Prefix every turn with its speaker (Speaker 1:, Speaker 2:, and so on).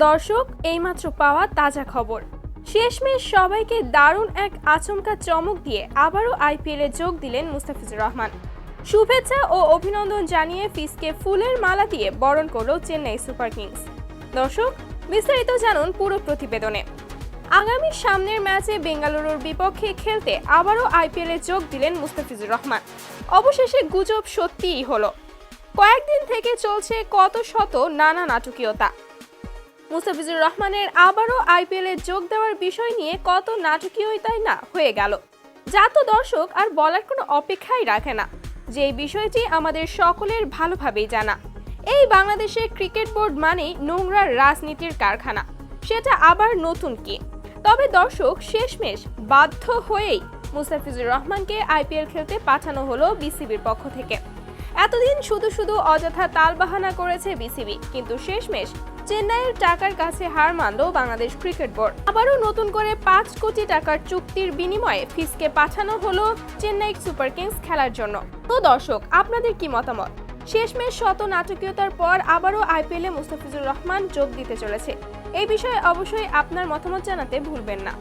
Speaker 1: দর্শক, এইমাত্র পাওয়া তাজা খবর। শেষমেশ সবাইকে দারুণ এক আচমকা চমক দিয়ে আবারও আইপিএলে যোগ দিলেন মুস্তাফিজুর রহমান। শুভেচ্ছা ও অভিনন্দন জানিয়ে ফিসকে ফুলের মালা দিয়ে বরণ করল চেন্নাই সুপার কিংস। দর্শক, বিস্তারিত জানুন পুরো প্রতিবেদনে। আগামী সামনের ম্যাচে বেঙ্গালুরুর বিপক্ষে খেলতে আবারও আইপিএলে যোগ দিলেন মুস্তাফিজুর রহমান। অবশেষে গুজব সত্যিই হলো। কয়েকদিন থেকে চলছে কত শত নানা নাটকীয়তা। মুস্তাফিজুর রহমানের আবারও আইপিএলে যোগ দেওয়ার বিষয় নিয়ে কত নাটকীয়তাই না হয়ে গেল, যা তো দর্শক আর বলার কোনো অপেক্ষাই রাখে না। যে বিষয়টি আমাদের সকলের ভালোভাবেই জানা, এই বাংলাদেশের ক্রিকেট বোর্ড মানেই নোংরা রাজনীতির কারখানা। সেটা আবার নতুন কি? তবে দর্শক, শেষমেশ বাধ্য হয়েই মুস্তাফিজুর রহমানকে আইপিএল খেলতে পাঠানো হলো বিসিবির পক্ষ থেকে। এতদিন শুধু অযথা তালবাহানা করেছে বিসিবি, কিন্তু শেষমেশ চেন্নাইয়ের টাকার কাছে হার মানল বাংলাদেশ ক্রিকেট বোর্ড। আবারও নতুন করে 5 কোটি টাকার চুক্তির বিনিময়ে ফিসকে পাঠানো হলো চেন্নাই সুপার কিংস খেলার জন্য। তো দর্শক, আপনাদের কি মতামত? শেষমেশ শত নাটকীয়তার পর আবারও আইপিএলে মুস্তাফিজুর রহমান যোগ দিতে চলেছে। এই বিষয়ে অবশ্যই আপনার মতামত জানাতে ভুলবেন না।